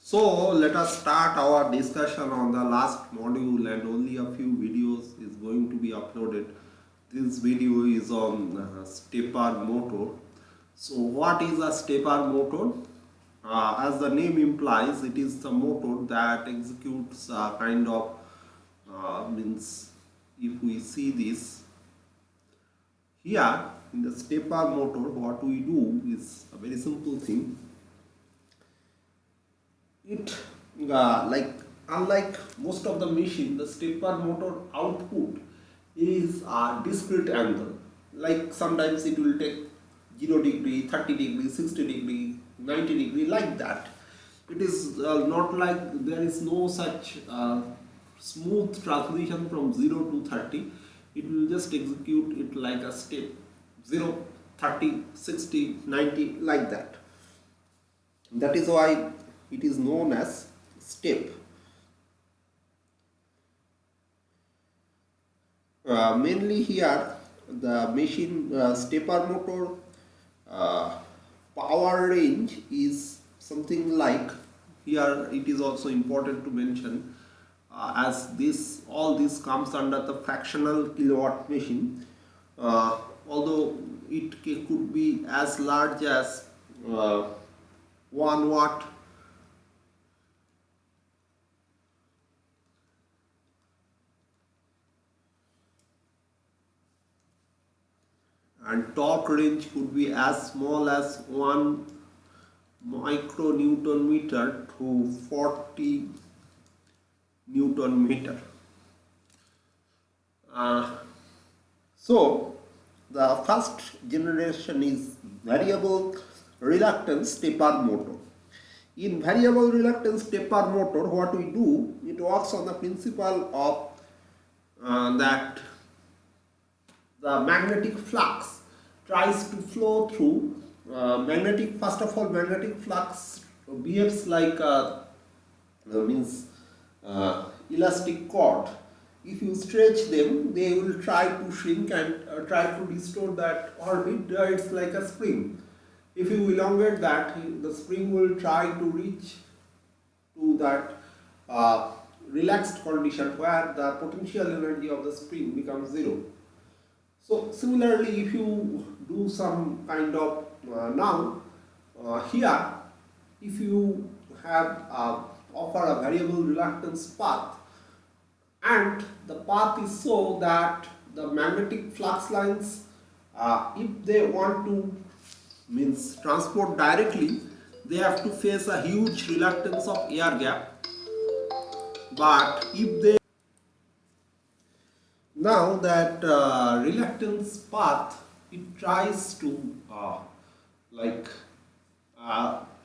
So let us start our discussion on the last module, and only a few videos is going to be uploaded. This video is on stepper motor. So what is a stepper motor? As the name implies, it is the motor that executes kind of means if we see this here in the stepper motor, what we do is a very simple thing. It like unlike most of the machine, the stepper motor output is a discrete angle. Like sometimes it will take 0 degree, 30 degree, 60 degree, 90 degree, like that. It is not like there is no such smooth transition from 0 to 30. It will just execute it like a step 0, 30, 60, 90, like that. That is why it is known as step. Mainly here the machine stepper motor power range is something like, here it is also important to mention, as this all this comes under the fractional kilowatt machine, although it could be as large as 1 watt, and torque range could be as small as 1 micronewton meter to 40 Newton meter. So the first generation is variable reluctance stepper motor. In variable reluctance stepper motor, what we do, it works on the principle of that the magnetic flux tries to flow through first of all, magnetic flux behaves like elastic cord. If you stretch them, they will try to shrink and try to distort that orbit. It's like a spring. If you elongate that, the spring will try to reach to that relaxed condition where the potential energy of the spring becomes zero. So similarly, if you do some kind of here, if you have offer a variable reluctance path, and the path is so that the magnetic flux lines, if they want to transport directly, they have to face a huge reluctance of air gap. But if they now that reluctance path, it tries to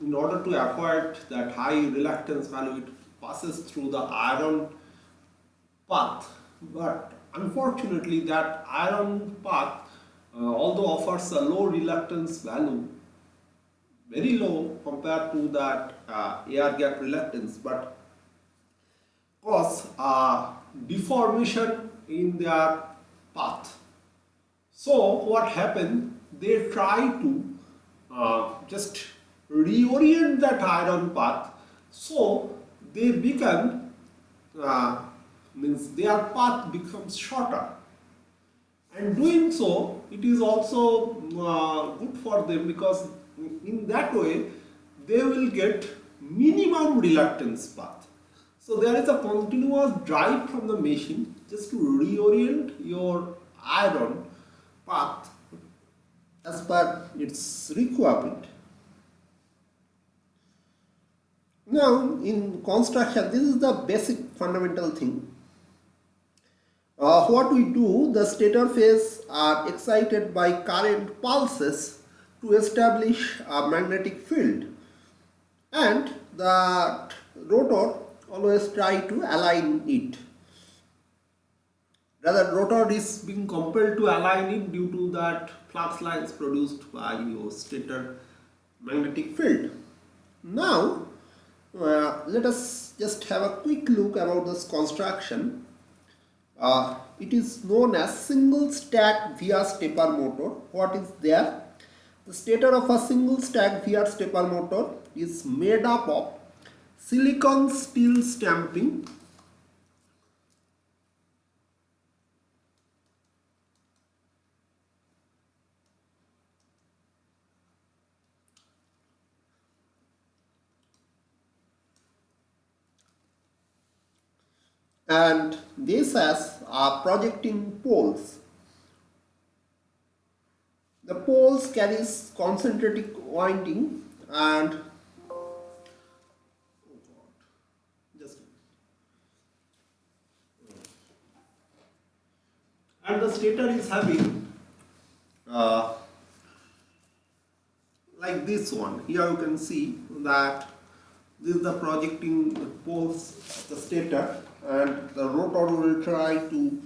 in order to avoid that high reluctance value, it passes through the iron path. But unfortunately, that iron path, although offers a low reluctance value, very low compared to that air gap reluctance, but cause deformation in their path. So what happened? They try to just reorient that iron path, so they become their path becomes shorter, and doing so, it is also good for them, because in that way they will get minimum reluctance path. So there is a continuous drive from the machine just to reorient your iron path as per its requirement. Now in construction, this is the basic fundamental thing. What we do, the stator phase are excited by current pulses to establish a magnetic field, and the rotor always try to align it. Rather, rotor is being compelled to align it due to that flux lines produced by your stator magnetic field. Now, let us just have a quick look about this construction. It is known as single stack via stepper motor. What is there? The stator of a single stack via stepper motor is made up of silicon steel stamping, and this has projecting poles. The poles carries concentric winding and just and the stator is having uh, like this one. Here you can see that this is the projecting poles of the stator, and the rotor will try to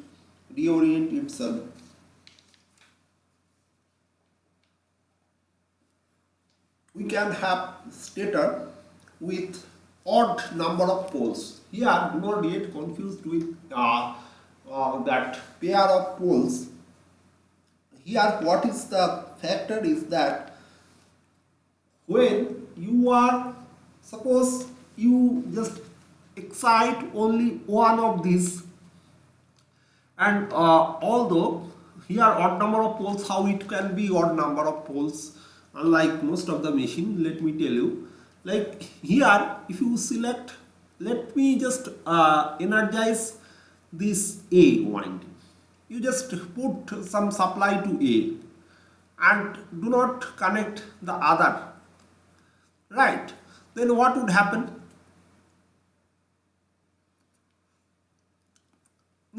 reorient itself. We can have stator with odd number of poles. Here, do not get confused with that pair of poles. Here, what is the factor is that when you are, suppose you just excite only one of these, and although here odd number of poles, how it can be odd number of poles, unlike most of the machine, let me tell you. Like here, if you select, let me just energize this A winding. You just put some supply to A and do not connect the other, right? Then what would happen?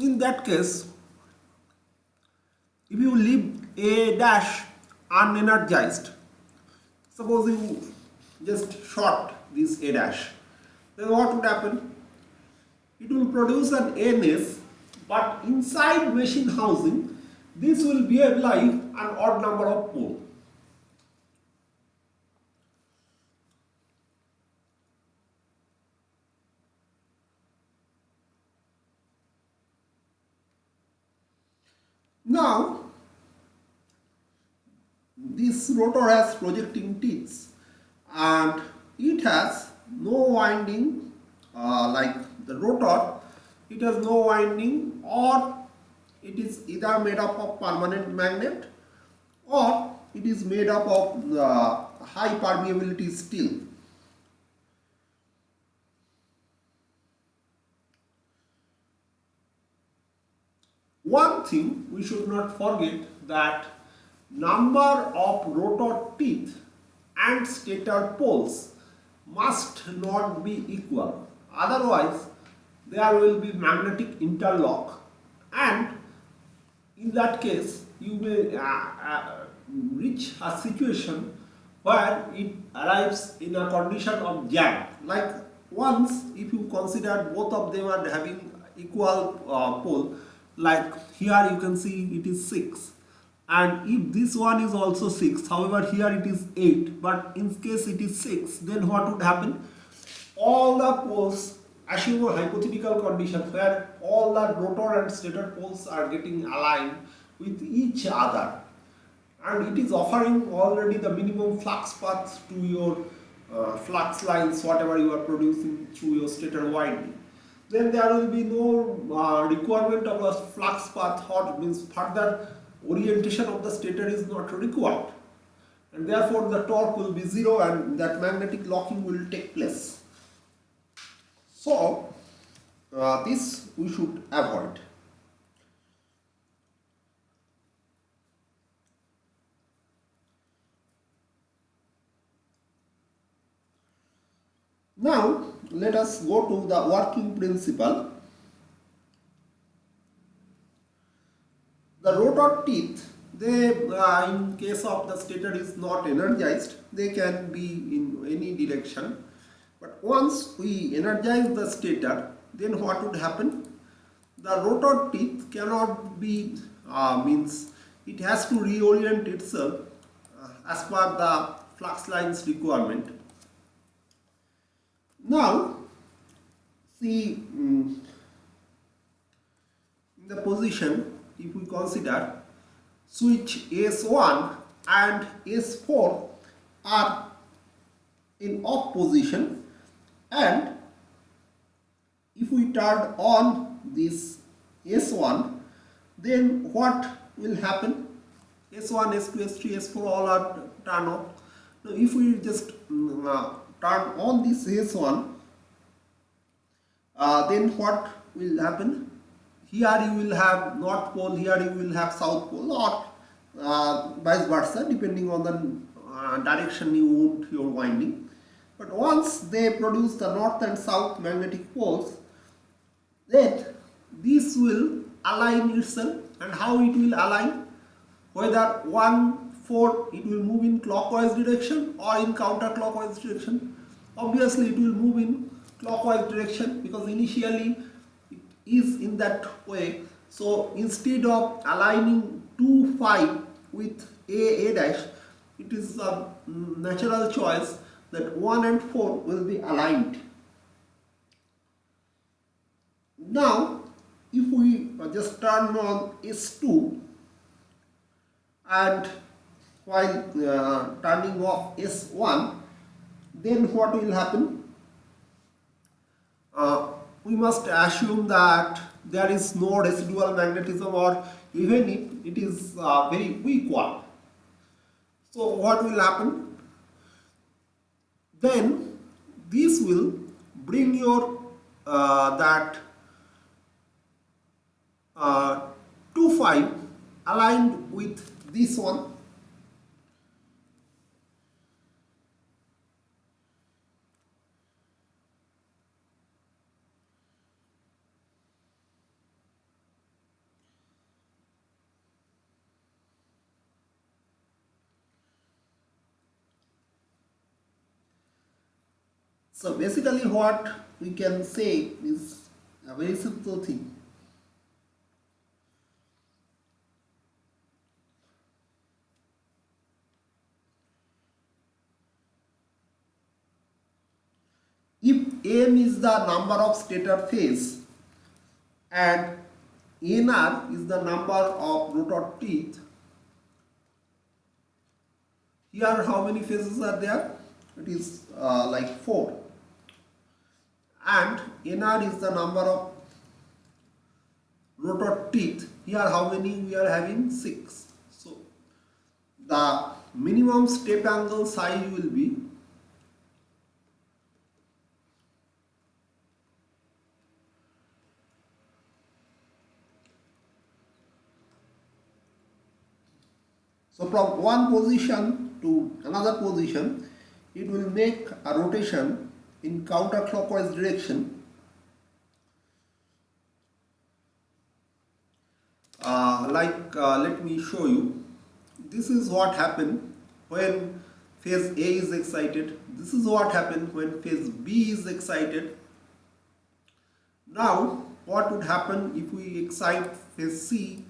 In that case, if you leave A dash unenergized, suppose you just short this A dash, then what would happen? It will produce an NS, but inside machine housing, this will behave like an odd number of pole. Now, this rotor has projecting teeth and it has no winding, like the rotor, it has no winding, or it is either made up of permanent magnet or it is made up of high permeability steel. One thing we should not forget, that number of rotor teeth and stator poles must not be equal. Otherwise, there will be magnetic interlock, and in that case, you may reach a situation where it arrives in a condition of jam. Like once, if you consider both of them are having equal pole, like here you can see it is 6, and if this one is also 6, however here it is 8, but in case it is 6, then what would happen? All the poles, assume a hypothetical condition where all the rotor and stator poles are getting aligned with each other, and it is offering already the minimum flux path to your flux lines, whatever you are producing through your stator winding. Then there will be no requirement of a flux path, or means further orientation of the stator is not required, and therefore the torque will be 0 and that magnetic locking will take place. So this we should avoid. Now let us go to the working principle. The rotor teeth, they in case of the stator is not energized, they can be in any direction. But once we energize the stator, then what would happen? The rotor teeth cannot be, means it has to reorient itself as per the flux lines requirement. Now, see, in the position, if we consider switch S1 and S4 are in off position, And if we turn on this S1, then what will happen? S1, S2, S3, S4 all are turned off. Now if we just turn on this S1, then what will happen? Here you will have North Pole, here you will have South Pole, or vice versa, depending on the direction you want your winding. But once they produce the north and south magnetic poles, then this will align itself. And how it will align? Whether 1, 4 it will move in clockwise direction or in counterclockwise direction. Obviously it will move in clockwise direction because initially it is in that way. So instead of aligning 2, 5 with A dash, it is a natural choice that 1 and 4 will be aligned. Now if we just turn on S2 and while turning off S1, then what will happen? We must assume that there is no residual magnetism, or even if it is a very weak one. So what will happen? Then this will bring your that 2, 5 aligned with this one. So basically what we can say is a very simple thing. If M is the number of stator phase and NR is the number of rotor teeth, here how many phases are there? It is like 4. And NR is the number of rotor teeth. Here how many we are having? 6. So the minimum step angle psi will be so from one position to another position, it will make a rotation in counterclockwise direction. Let me show you. This is what happened when phase A is excited. This is what happened when phase B is excited. Now, what would happen if we excite phase C?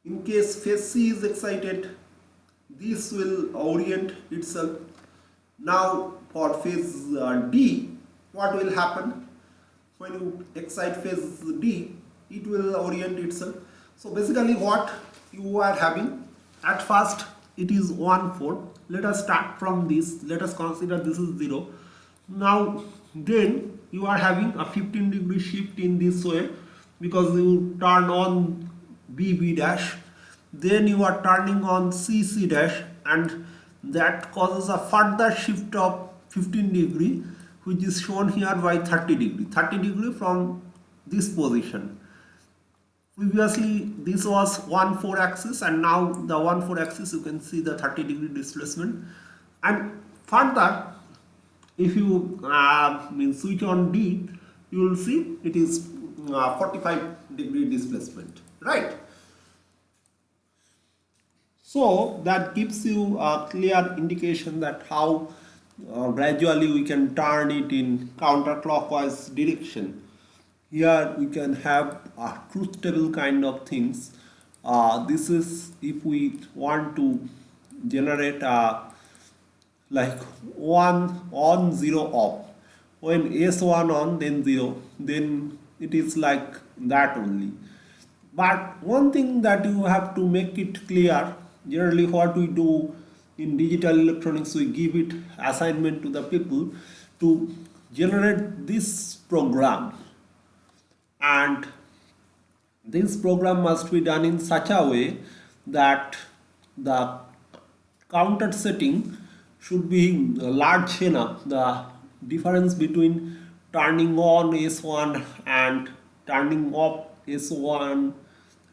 In case phase C is excited, this will orient itself. Now for phase D, what will happen? When you excite phase D, it will orient itself. So basically what you are having, at first it is 1, 4. Let us start from this. Let us consider this is 0. Now then you are having a 15-degree shift in this way because you turn on B dash, then you are turning on C dash, and that causes a further shift of 15 degree, which is shown here by 30 degree from this position. Previously this was 1, 4 axis, and now the 1, 4 axis you can see the 30 degree displacement. And further, if you switch on D, you will see it is 45 degree displacement, right? So that gives you a clear indication that how gradually we can turn it in counterclockwise direction. Here we can have a truth table kind of things. This is if we want to generate a like 1 on 0 off. When S1 on then 0, then it is like that only. But one thing that you have to make it clear, generally what we do in digital electronics, we give it assignment to the people to generate this program, and this program must be done in such a way that the counter setting should be large enough. The difference between turning on S1 and turning off S1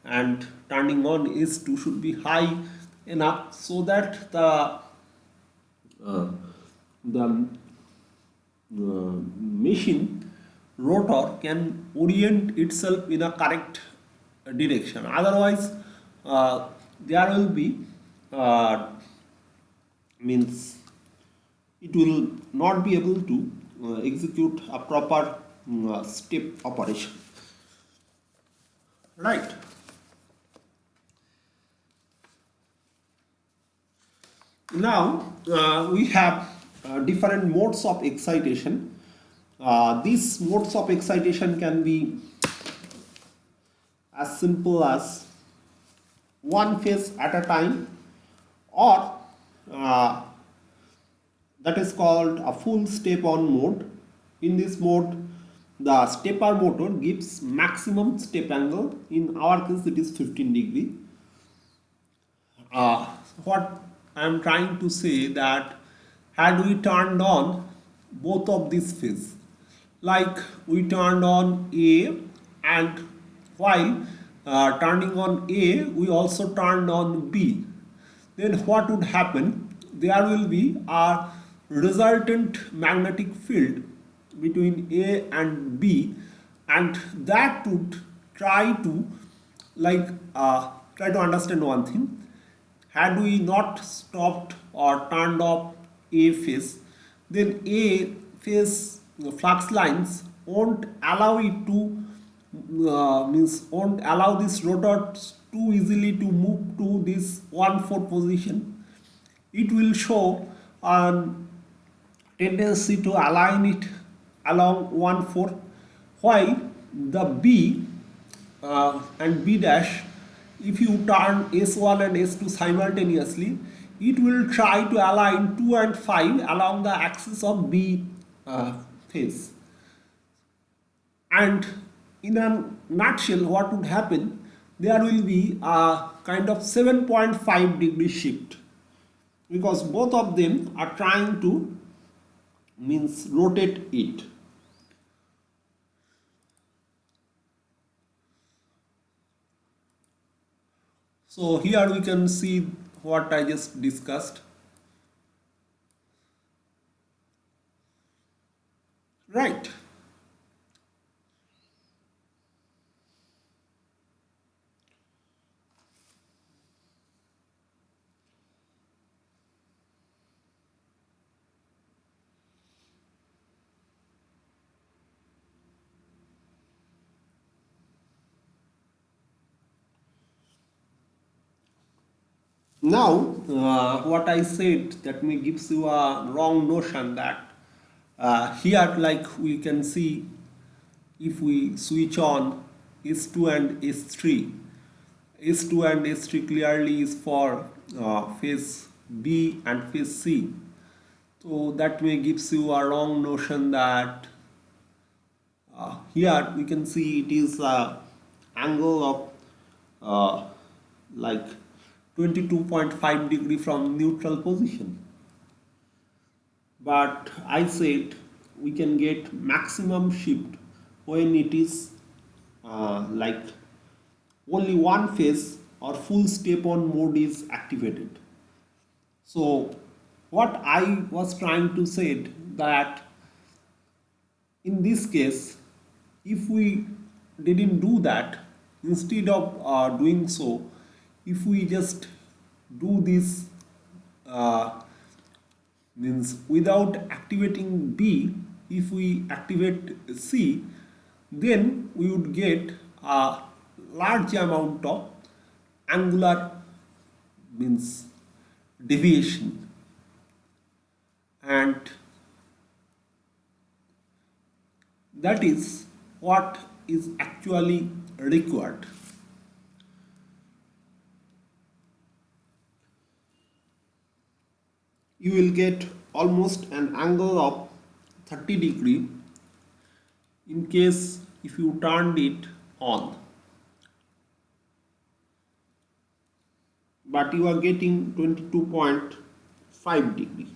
and turning on S2 should be high enough so that the machine rotor can orient itself in a correct direction. Otherwise, there will be means it will not be able to execute a proper step operation, right? Now we have different modes of excitation. These modes of excitation can be as simple as one phase at a time, or uh, that is called a full step on mode. In this mode, the stepper motor gives maximum step angle. In our case, it is 15 degree. What I am trying to say that had we turned on both of these phases, like we turned on A, and while turning on A, we also turned on B, then what would happen? There will be a resultant magnetic field between A and B, and that would try to like try to understand one thing. Had we not stopped or turned off A phase, then A phase flux lines won't allow it to means won't allow this rotor too easily to move to this 1/4 position. It will show a tendency to align it along 1/4, while the B and B dash, if you turn S1 and S2 simultaneously, it will try to align 2 and 5 along the axis of B phase. And in a nutshell, what would happen? There will be a kind of 7.5 degree shift, because both of them are trying to means rotate it. So here we can see what I just discussed, right? Now, what I said that may gives you a wrong notion that here, like we can see, if we switch on S2 and S3, S2 and S3 clearly is for phase B and phase C. So that may gives you a wrong notion that here we can see it is angle of like 22.5 degree from neutral position. But I said we can get maximum shift when it is like only one phase or full step on mode is activated. So what I was trying to say that in this case, if we didn't do that, instead of doing so, if we just do this uh, means without activating B, if we activate C, then we would get a large amount of angular means deviation, and that is what is actually required. you will get almost an angle of 30 degree in case if you turned it on, but you are getting 22.5 degree.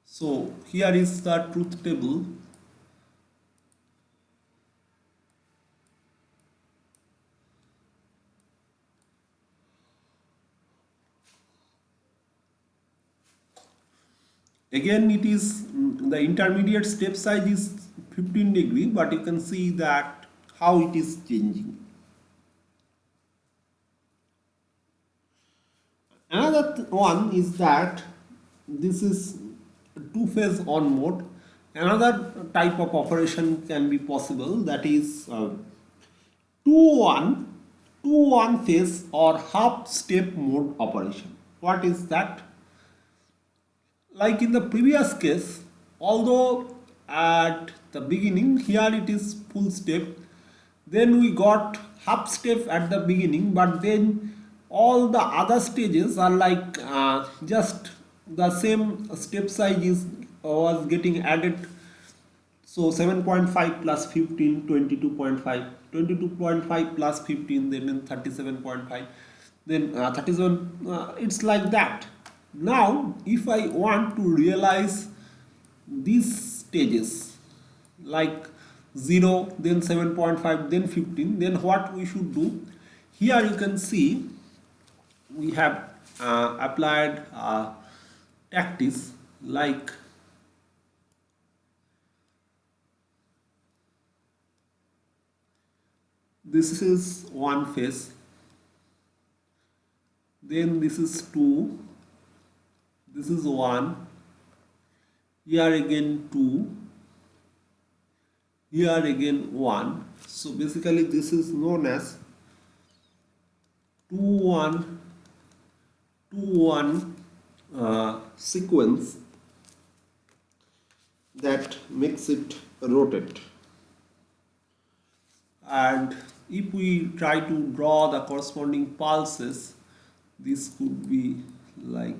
So here is the truth table. Again, it is the intermediate step size is 15 degree, but you can see that how it is changing. Another one is that this is two-phase on mode. Another type of operation can be possible, that is 2-1 2-1 phase or half step mode operation. What is that? Like in the previous case, although at the beginning here it is full step, then we got half step at the beginning, but then all the other stages are like just the same step size is was getting added. So 7.5 plus 15, 22.5, 22.5 plus 15, then 37.5, then 37, it's like that. Now, if I want to realize these stages like 0, then 7.5, then 15, then what we should do? Here you can see we have applied tactics like this is one phase, then this is 2, this is 1, here again 2, here again 1. So basically this is known as 2-1 2-1 sequence that makes it rotate. And if we try to draw the corresponding pulses, this could be like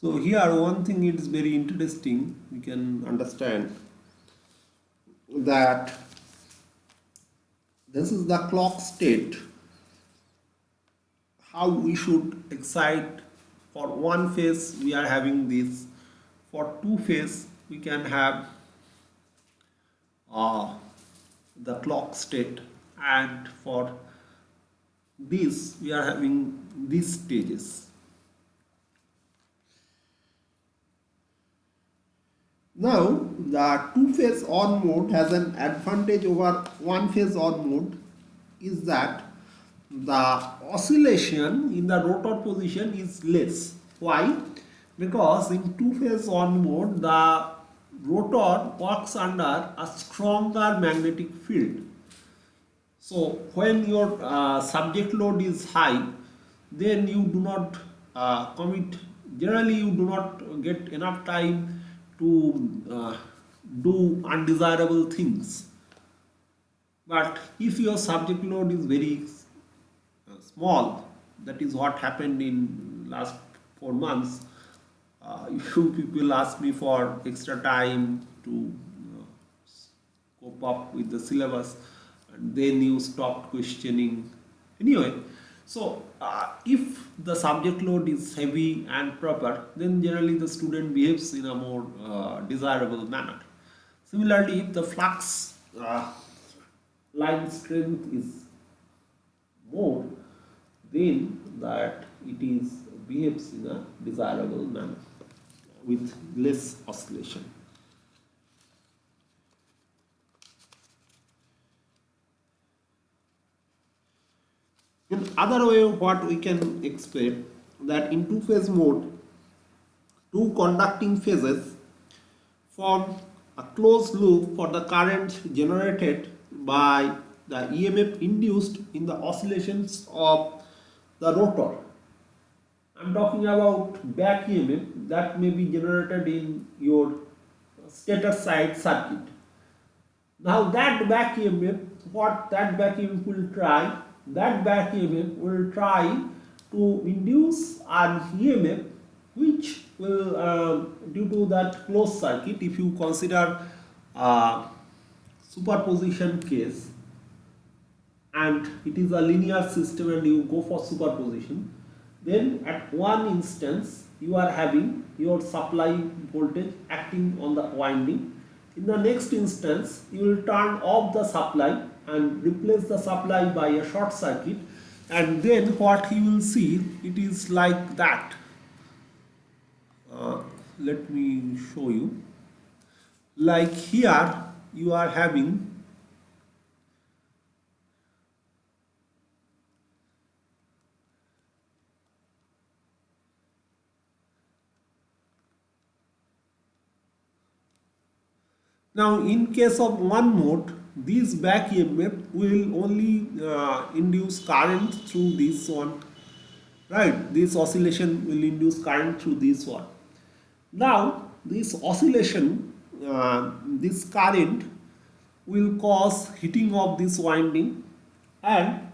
so. Here one thing is very interesting, we can understand that this is the clock state, how we should excite. For one phase we are having this, for two phase we can have the clock state, and for this we are having these stages. Now, the two-phase on mode has an advantage over one-phase on mode, is that the oscillation in the rotor position is less. Why? Because in two-phase on mode, the rotor works under a stronger magnetic field. So when your subject load is high, then you do not commit, generally you do not get enough time to do undesirable things. But if your subject load is very small, that is what happened in last 4 months. Few people asked me for extra time to cope up with the syllabus, and then you stopped questioning. Anyway, so if the subject load is heavy and proper, then generally the student behaves in a more desirable manner. Similarly, if the flux line strength is more, then that it is behaves in a desirable manner with less oscillation. In other way, what we can explain, that in two-phase mode, two conducting phases form a closed loop for the current generated by the EMF induced in the oscillations of the rotor. I'm talking about back EMF that may be generated in your stator side circuit. Now that back EMF, what that back EMF will try? That back EMF will try to induce an EMF which will, due to that closed circuit, if you consider superposition case, and it is a linear system and you go for superposition, then at one instance you are having your supply voltage acting on the winding. In the next instance you will turn off the supply and replace the supply by a short circuit, and then what you will see, it is like that. Let me show you. Like here you are having now in case of one mode, this back EMF will only induce current through this one, right? This oscillation will induce current through this one. Now this oscillation, this current will cause heating of this winding and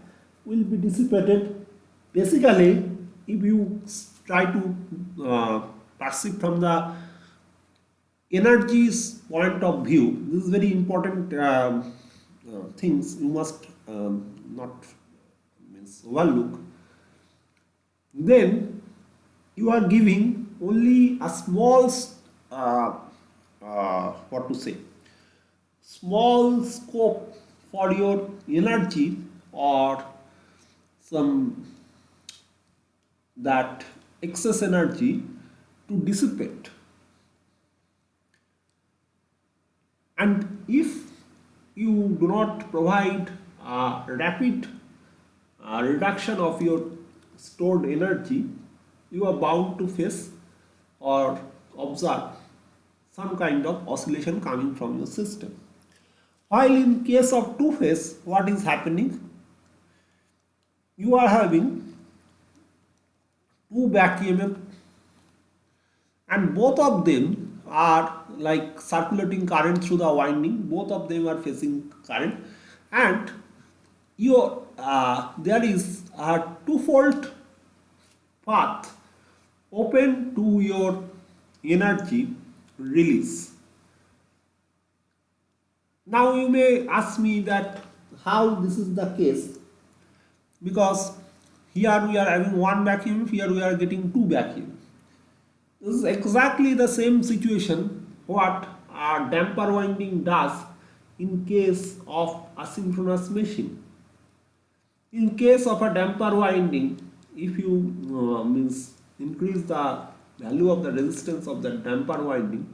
will be dissipated. Basically, if you try to perceive from the energy's point of view, this is very important things you must not means overlook. Then you are giving only a small what to say, small scope for your energy or some that excess energy to dissipate. And if you do not provide a rapid reduction of your stored energy, you are bound to face or observe some kind of oscillation coming from your system. While in case of two phase, what is happening? You are having two back EMF and both of them are like circulating current through the winding, both of them are facing current, and your there is a twofold path open to your energy release. Now you may ask me that how this is the case, because here we are having one back EMF, here we are getting two back EMF. This is exactly the same situation what a damper winding does in case of asynchronous machine. In case of a damper winding, if you means increase the value of the resistance of the damper winding,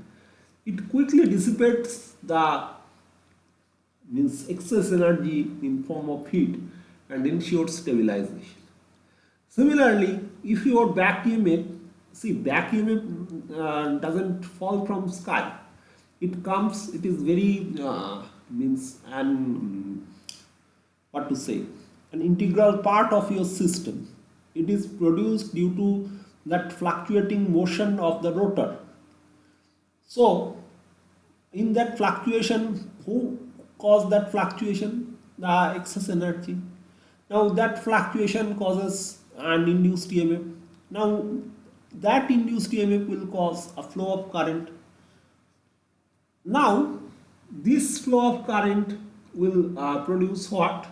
it quickly dissipates the means excess energy in form of heat and ensures stabilization. Similarly, if your back EMF, see back EMF doesn't fall from sky. It comes, it is very means an what to say, an integral part of your system. It is produced due to that fluctuating motion of the rotor. So in that fluctuation, who caused that fluctuation? The excess energy. Now that fluctuation causes an induced EMF. Now that induced EMF will cause a flow of current. Now this flow of current will produce what?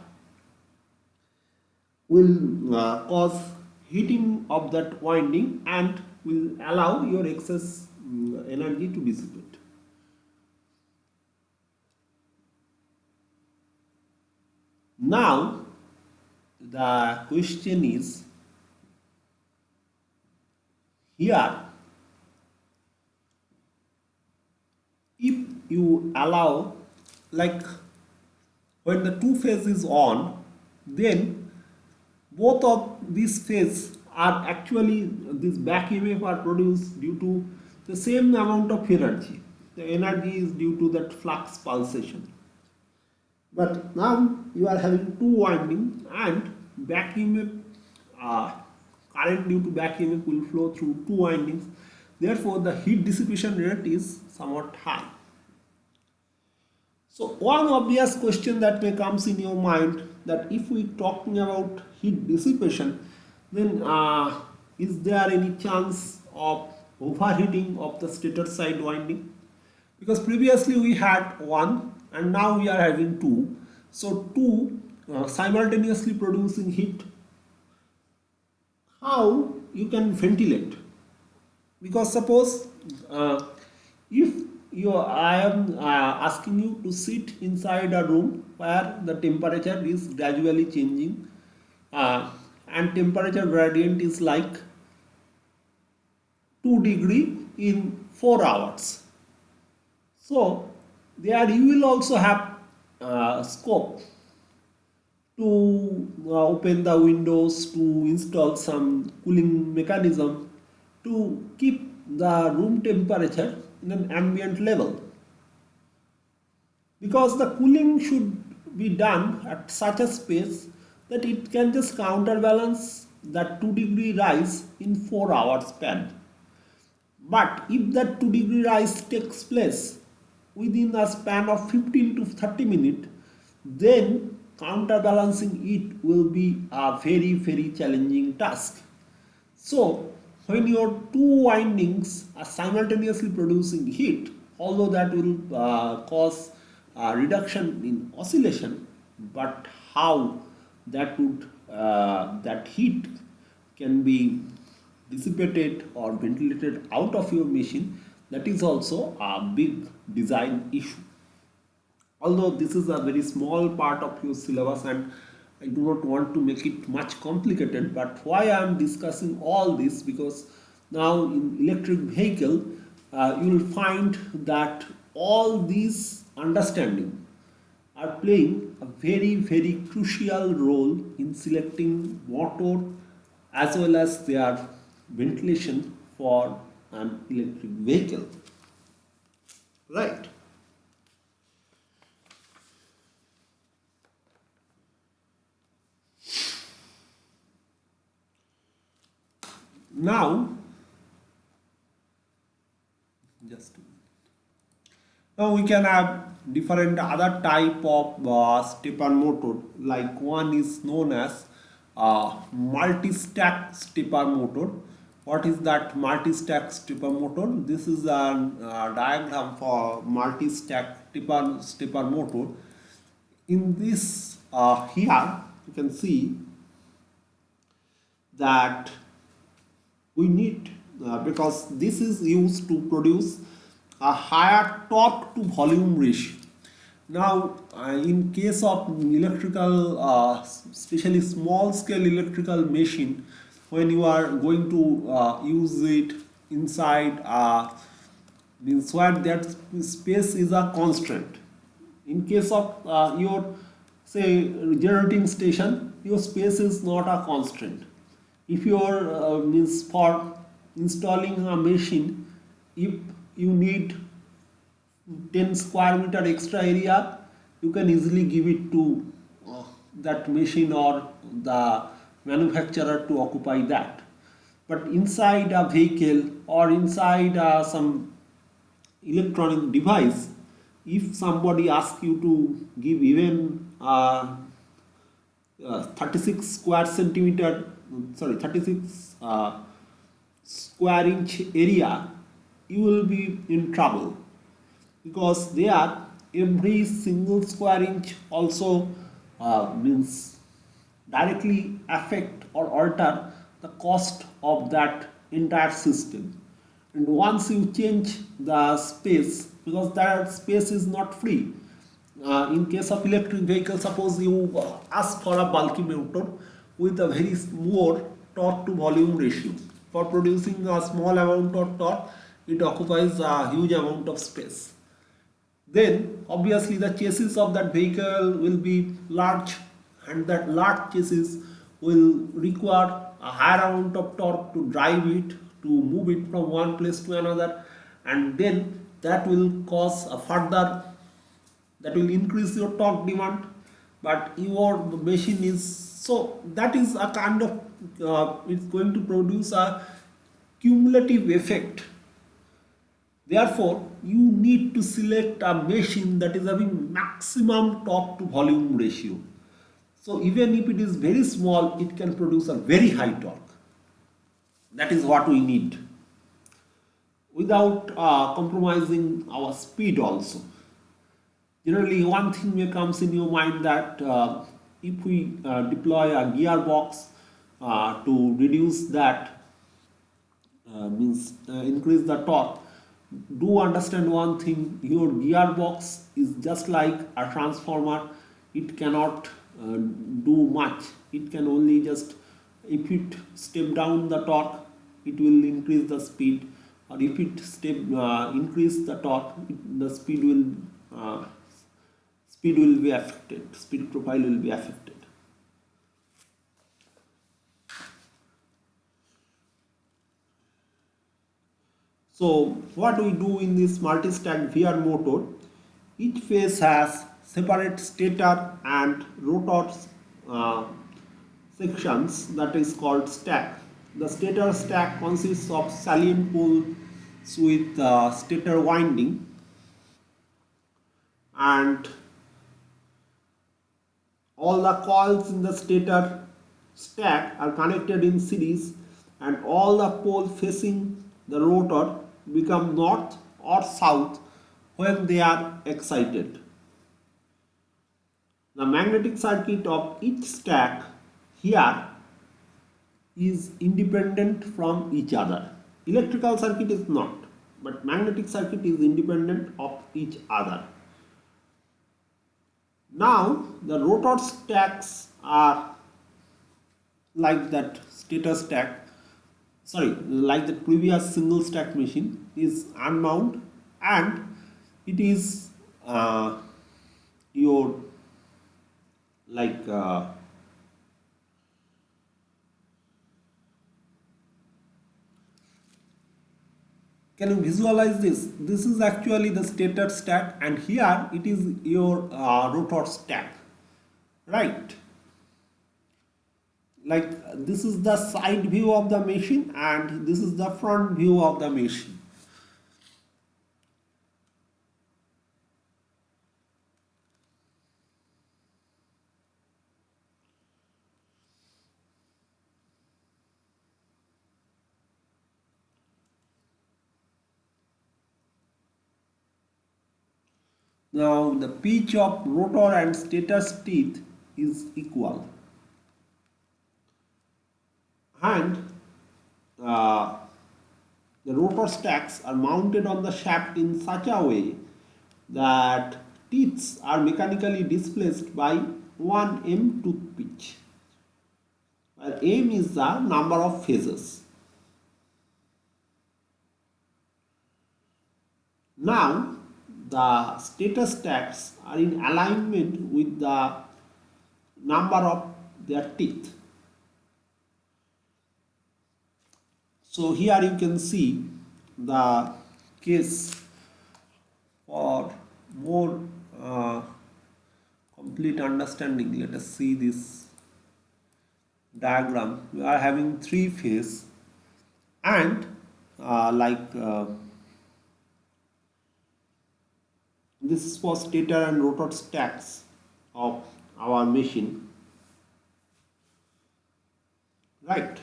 Will cause heating of that winding and will allow your excess energy to dissipate. Now the question is here, if you allow, like when the two phase is on, then both of these phases are actually, this back EMF are produced due to the same amount of energy. The energy is due to that flux pulsation. But now you are having two windings, and back EMF, uh, current due to back EMF will flow through two windings. Therefore, the heat dissipation rate is somewhat high. So one obvious question that may comes in your mind, that if we talking about heat dissipation, then is there any chance of overheating of the stator side winding? Because previously we had one and now we are having two. So two simultaneously producing heat, how you can ventilate? Because suppose if I am asking you to sit inside a room where the temperature is gradually changing, and temperature gradient is like 2 degree in 4 hours. So there you will also have scope to open the windows, to install some cooling mechanism to keep the room temperature in an ambient level, because the cooling should be done at such a space that it can just counterbalance that 2 degree rise in 4 hours span. But if that 2 degree rise takes place within a span of 15 to 30 minutes, then counterbalancing it will be a very challenging task. So when your two windings are simultaneously producing heat, although that will cause a reduction in oscillation, but how that heat can be dissipated or ventilated out of your machine, that is also a big design issue. Although this is a very small part of your syllabus and I do not want to make it much complicated, but why I am discussing all this, because now in electric vehicle you will find that all these understanding are playing a very crucial role in selecting motor as well as their ventilation for an electric vehicle, right? Now just now we can have different other type of stepper motor, like one is known as multi-stack stepper motor. What is that multi-stack stepper motor? This is a diagram for multi-stack stepper motor. In this here you can see that we need because this is used to produce a higher torque to volume ratio. Now in case of electrical especially small scale electrical machine, when you are going to use it inside means where that space is a constraint. In case of your say generating station, your space is not a constraint. If you are means for installing a machine, if you need 10 square meter extra area, you can easily give it to that machine or the manufacturer to occupy that. But inside a vehicle or inside some electronic device, if somebody asks you to give even 36 square centimeter, sorry 36 square inch area, you will be in trouble, because there every single square inch also means directly affect or alter the cost of that entire system. And once you change the space, because that space is not free, in case of electric vehicle, suppose you ask for a bulky motor with a very more torque to volume ratio. For producing a small amount of torque, it occupies a huge amount of space. Then obviously the chassis of that vehicle will be large, and that large chassis will require a higher amount of torque to drive it, to move it from one place to another, and then that will cause a further, that will increase your torque demand. But your machine is, so that is a kind of it's going to produce a cumulative effect. Therefore, you need to select a machine that is having maximum torque to volume ratio. So even if it is very small, it can produce a very high torque. That is what we need, without compromising our speed also. Generally, one thing may comes in your mind that if we deploy a gearbox to reduce that, means increase the torque, do understand one thing: your gearbox is just like a transformer. It cannot do much. It can only just, if it step down the torque, it will increase the speed, or if it step increase the torque, the speed will be affected, speed profile will be affected. So what we do in this multi-stack VR motor, each phase has separate stator and rotor uh, sections, that is called stack. The stator stack consists of salient poles with stator winding, and all the coils in the stator stack are connected in series, and all the poles facing the rotor become north or south when they are excited. The magnetic circuit of each stack here is independent from each other. Electrical circuit is not, but magnetic circuit is independent of each other. Now the rotor stacks are like that stator stack, sorry, like the previous single stack machine is unwound, and it is your like can you visualize this? This is actually the stator stack, and here it is your rotor stack, right? Like this is the side view of the machine, and this is the front view of the machine. Now the pitch of rotor and stator's teeth is equal, and uh, the rotor stacks are mounted on the shaft in such a way that teeth are mechanically displaced by 1 m tooth pitch, where m is the number of phases. Now the stator stacks are in alignment with the number of their teeth. So here you can see the case. For more complete understanding, let us see this diagram. We are having three phase, and this is for stator and rotor stacks of our machine, right?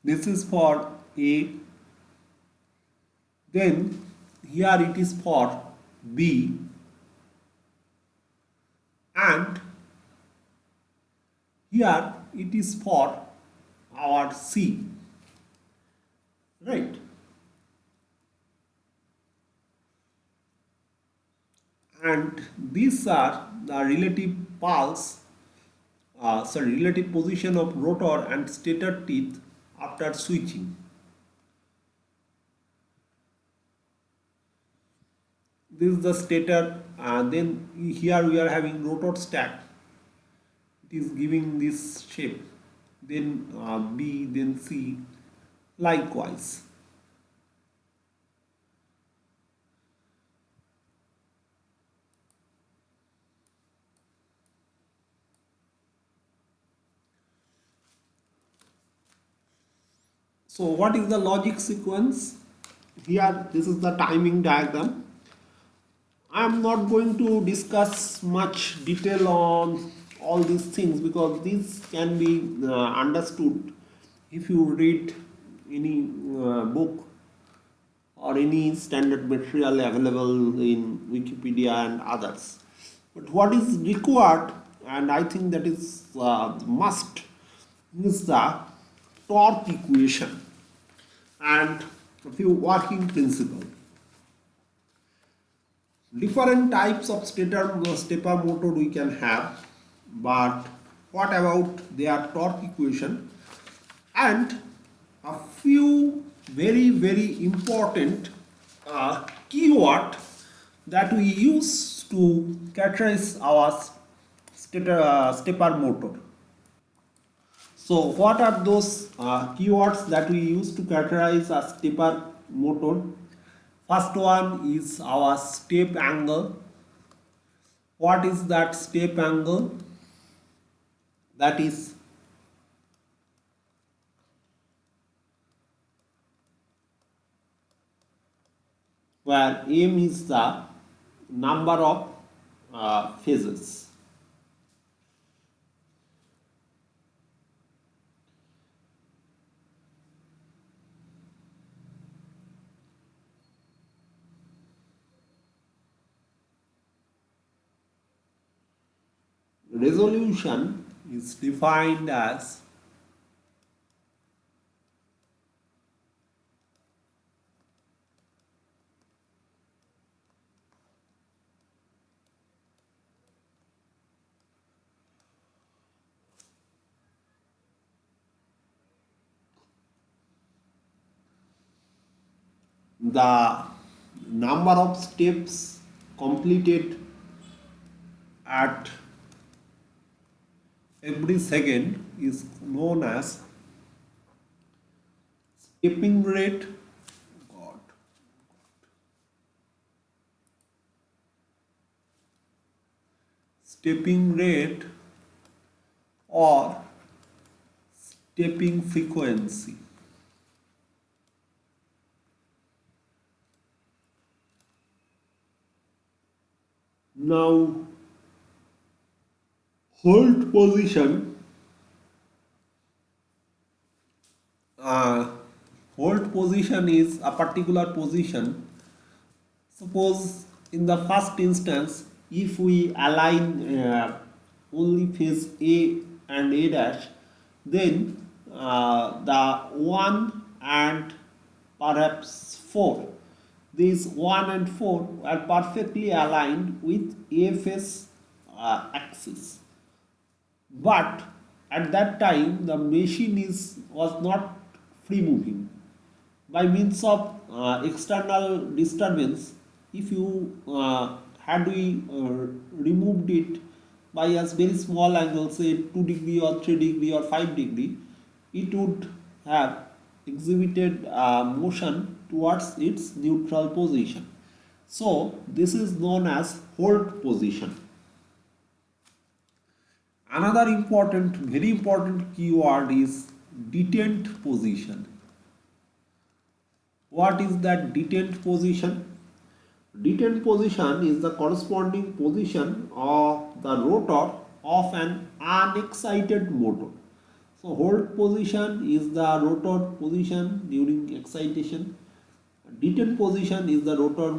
This is for A, then here it is for B, and here it is for our C, right? and these are the relative pulse, relative position of rotor and stator teeth after switching. This is the stator, then here we are having rotor stack. It is giving this shape, then B, then C, likewise. So what is the logic sequence? Here, this is the timing diagram. I am not going to discuss much detail on all these things because these can be understood if you read any book or any standard material available in Wikipedia and others. But what is required, and I think that is must, is the torque equation and a few working principles. Different types of stepper motor we can have, but what about their torque equation and a few very important keyword that we use to characterize our stepper motor. So what are those keywords that we use to characterize a stepper motor? First one is our step angle. What is that step angle? That is where m is the number of phases. Resolution is defined as the number of steps completed at every second is known as stepping rate. God. Stepping rate or stepping frequency. Now, hold position. Uh, Hold position is a particular position. Suppose in the first instance, if we align only phase A and A dash, then the 1 and perhaps 4, these 1 and 4 are perfectly aligned with A phase axis. But at that time the machine was not free moving by means of external disturbance. If you had we removed it by a very small angle, say 2 degree or 3 degree or 5 degree, it would have exhibited motion towards its neutral position. So this is known as hold position. Another important, very important keyword is detent position. What is that detent position? Detent position is the corresponding position of the rotor of an unexcited motor. So hold position is the rotor position during excitation. Detent position is the rotor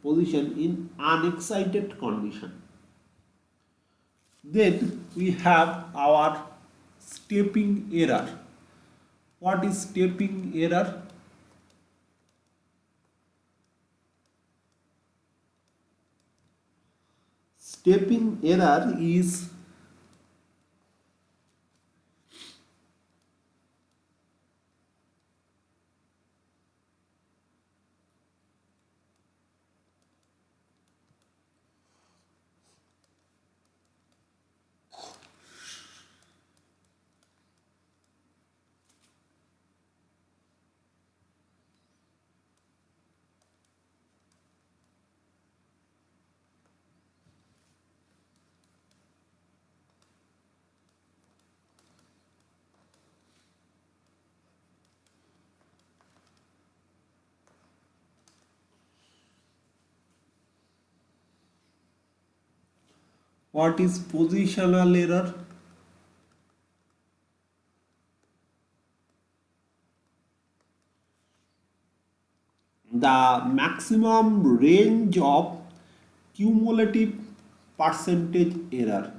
position in unexcited condition. Then we have our stepping error. What is stepping error? stepping error is what is positional error? The maximum range of cumulative percentage error.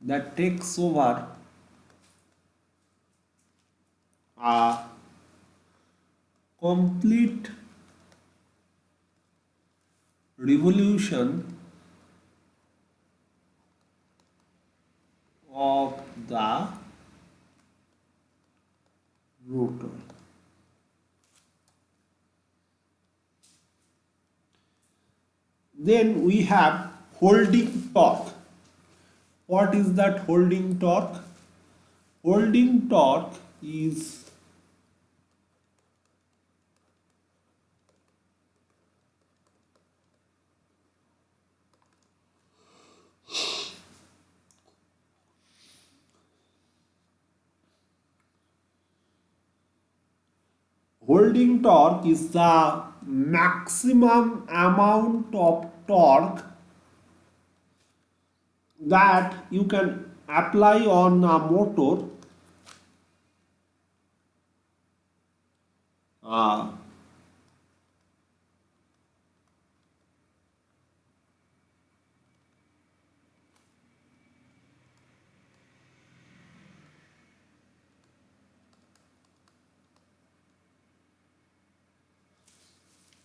That takes over a complete revolution of the rotor. Then we have holding torque. What is that holding torque? Holding torque is the maximum amount of torque that you can apply on a motor uh,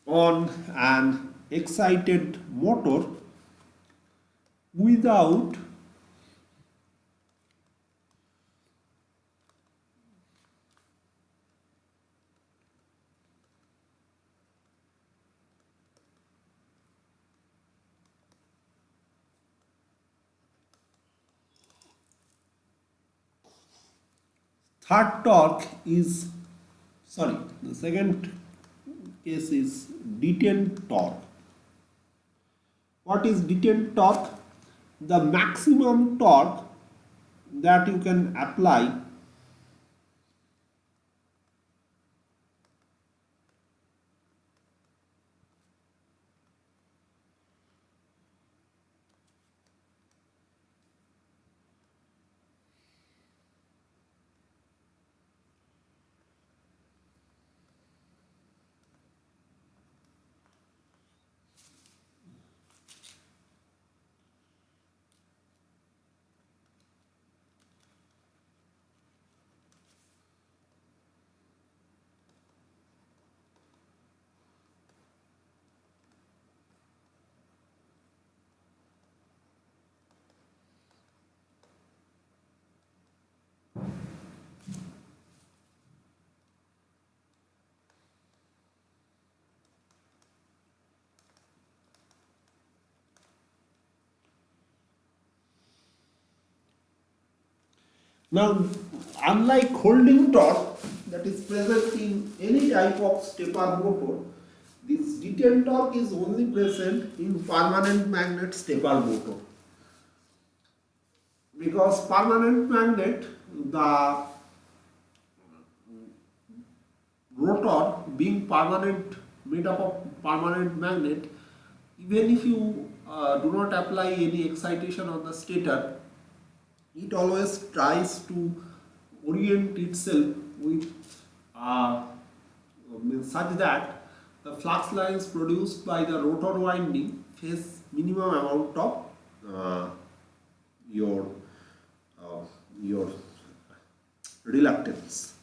on an excited motor without third torque is the second case is detent torque. What is detent torque? The maximum torque that you can apply now, unlike holding torque that is present in any type of stepper motor, this detent torque is only present in permanent magnet stepper motor. Because permanent magnet, the rotor being permanent, made up of permanent magnet, even if you do not apply any excitation on the stator, it always tries to orient itself with such that the flux lines produced by the rotor winding face minimum amount of uh, your uh, your reluctance.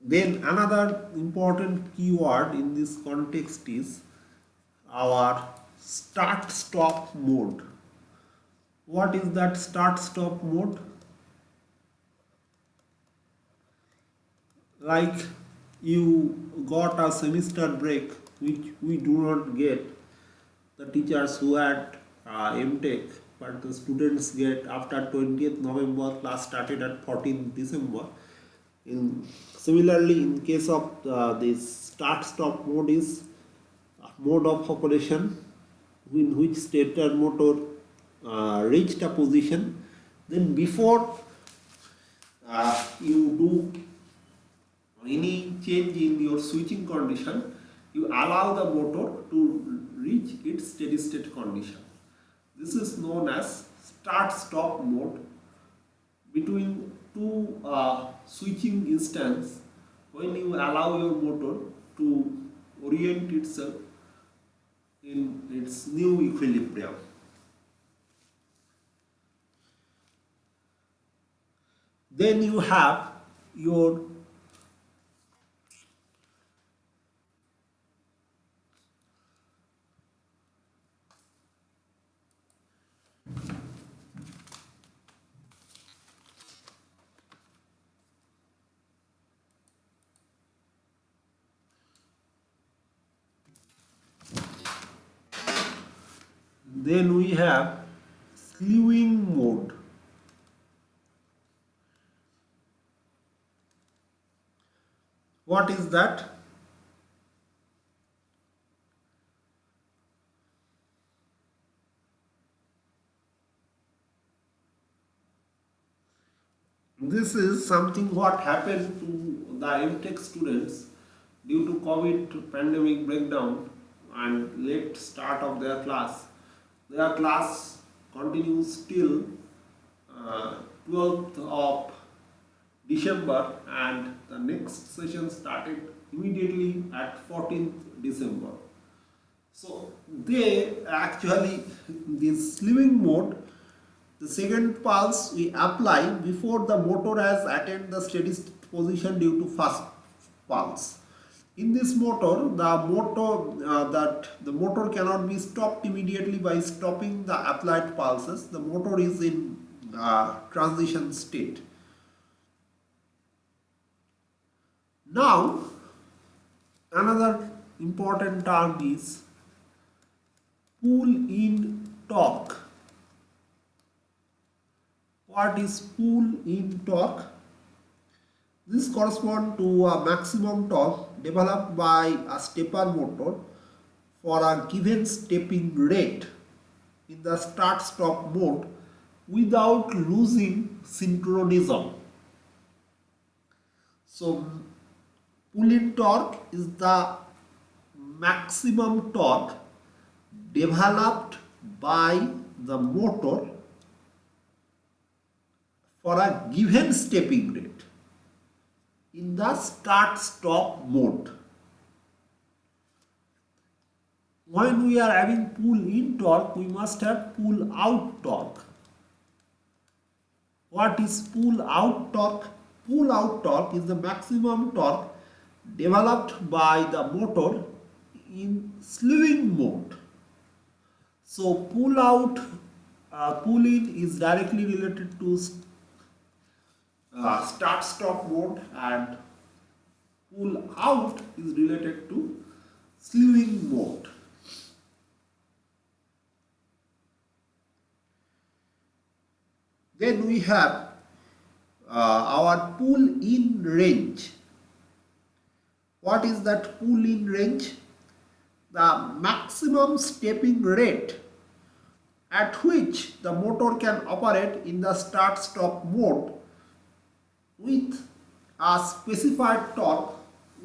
Then another important keyword in this context is our start stop mode. What is that start stop mode? Like you got a semester break, which we do not get. The teachers who had MTech, but the students get after 20th November, class started at 14th December. Similarly, in case of this start stop mode is a mode of operation in which stator motor reached a position, then before you do any change in your switching condition, you allow the motor to reach its steady state condition. This is known as start stop mode. Between two switching instance, when you allow your motor to orient itself in its new equilibrium. Then you have your then we have slewing mode. What is that? This is something what happened to the MTech students due to COVID pandemic breakdown and late start of their class. Their class continues till 12th of December, and the next session started immediately at 14th December. So they actually, this slewing mode, the second pulse we apply before the motor has attained the steady position due to first pulse. In this motor, the motor cannot be stopped immediately by stopping the applied pulses. The motor is in transition state. Now, another important term is pull-in torque. What is pull-in torque? This corresponds to a maximum torque developed by a stepper motor for a given stepping rate in the start-stop mode without losing synchronism. So, pull-in torque is the maximum torque developed by the motor for a given stepping rate in the start-stop mode. When we are having pull-in torque, we must have pull-out torque. What is pull-out torque? Pull-out torque is the maximum torque developed by the motor in slewing mode. So pull-out, pull-in is directly related to start-stop mode, and pull-out is related to slewing mode. Then we have our pull-in range. What is that pull-in range? The maximum stepping rate at which the motor can operate in the start-stop mode with a specified torque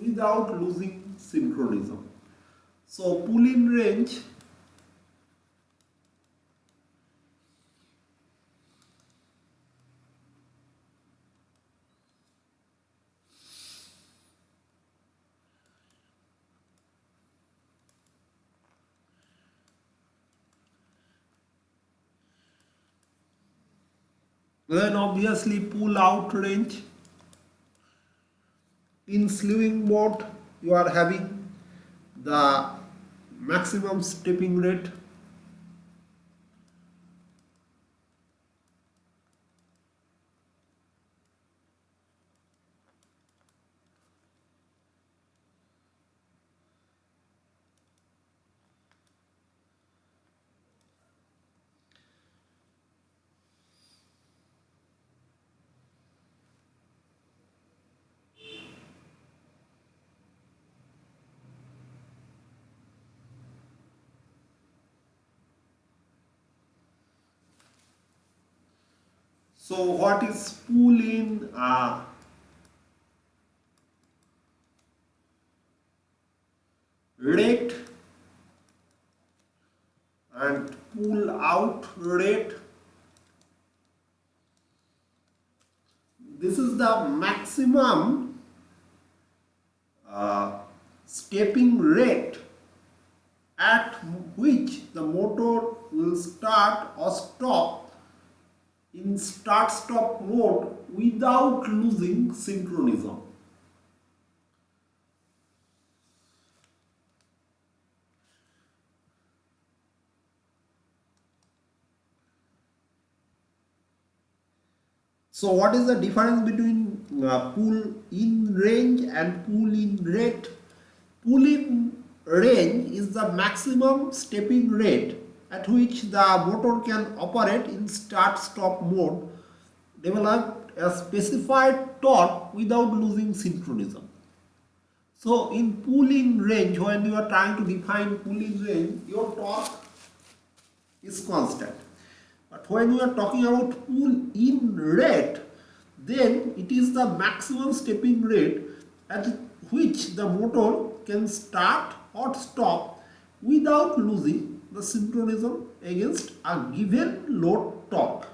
without losing synchronism. So pull-in range Then obviously pull out range. In slewing mode, you are having the maximum stepping rate. So what is pull in rate and pull out rate? This is the maximum stepping rate at which the motor will start or stop in start stop mode without losing synchronism. So what is the difference between pull in range and pull in rate? Pull in range is the maximum stepping rate at which the motor can operate in start stop mode, develop a specified torque without losing synchronism. So in pull in range, when you are trying to define pull in range, your torque is constant. But when we are talking about pull in rate, then it is the maximum stepping rate at which the motor can start or stop without losing the synchronism against a given load torque.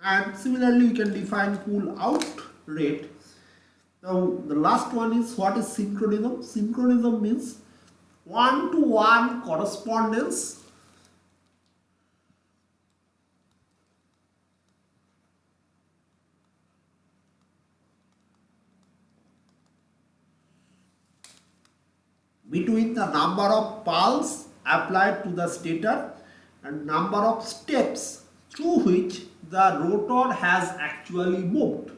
And similarly, we can define pull out rate. Now, the last one is what is synchronism? Synchronism means one-to-one correspondence between the number of pulses applied to the stator and number of steps through which the rotor has actually moved.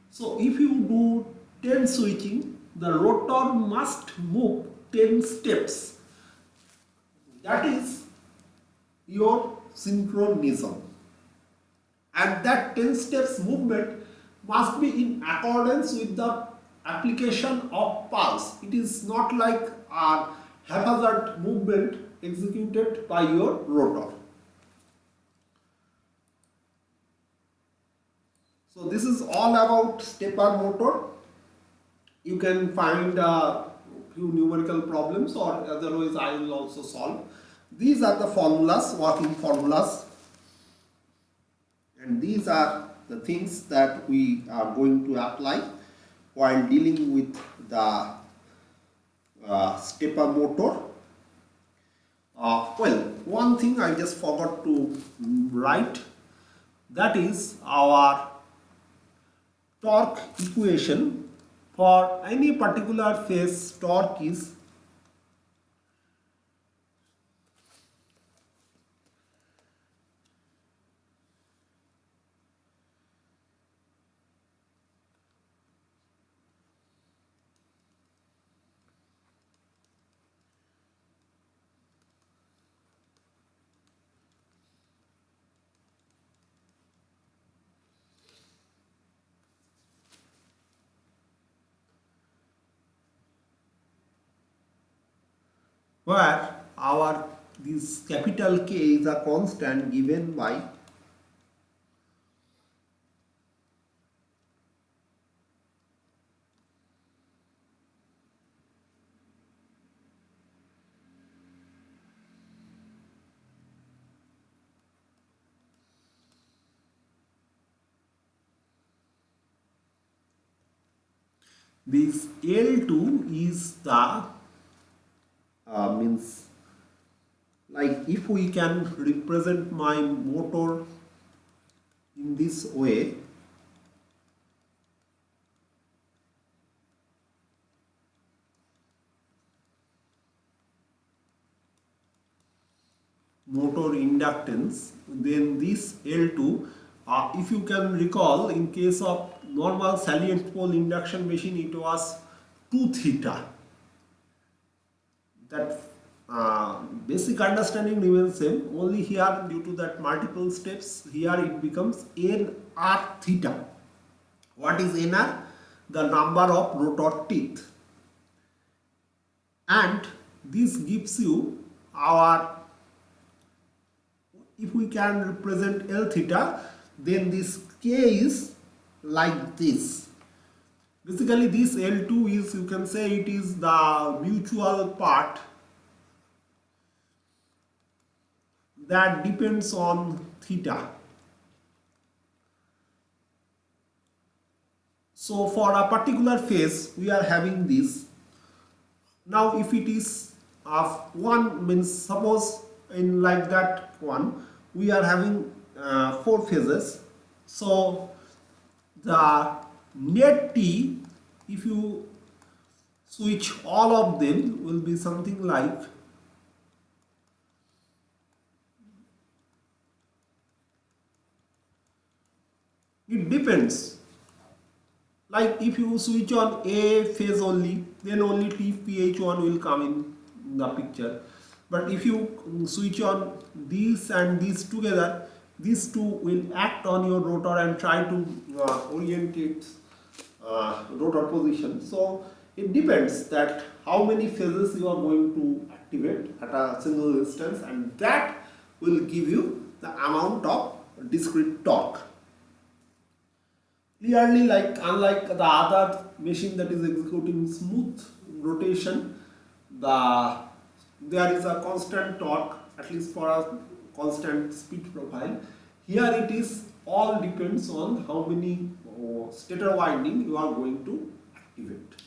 So if you do 10 switching, the rotor must move 10 steps. That is your synchronism. And that 10 steps movement must be in accordance with the application of pulse. It is not like a haphazard movement executed by your rotor. So this is all about stepper motor. You can find a few numerical problems, or otherwise I will also solve. These are the formulas, working formulas, and these are the things that we are going to apply while dealing with the stepper motor. Well, one thing I just forgot to write, that is our torque equation for any particular phase. Torque is where our this capital K is a constant given by this L2 is the means like if we can represent my motor in this way, motor inductance, then this L2, if you can recall, in case of normal salient pole induction machine, it was 2 theta. That basic understanding remains same, only here due to that multiple steps, here it becomes nr theta. What is nr? The number of rotor teeth, and this gives you our, if we can represent L theta, then this K is like this. Basically this L2 is, you can say it is the mutual part that depends on theta. So for a particular phase we are having this. Now if it is of one, means suppose in like that one we are having 4 phases, so the net T, if you switch all of them, will be something like it depends. Like if you switch on A phase only, then only TPH1 will come in the picture. But if you switch on these and these together, these two will act on your rotor and try to orient its rotor position. So it depends that how many phases you are going to activate at a single instance, and that will give you the amount of discrete torque. Clearly, like unlike the other machine that is executing smooth rotation, there is a constant torque, at least for a constant speed profile. Here it is all depends on how many stator winding you are going to activate.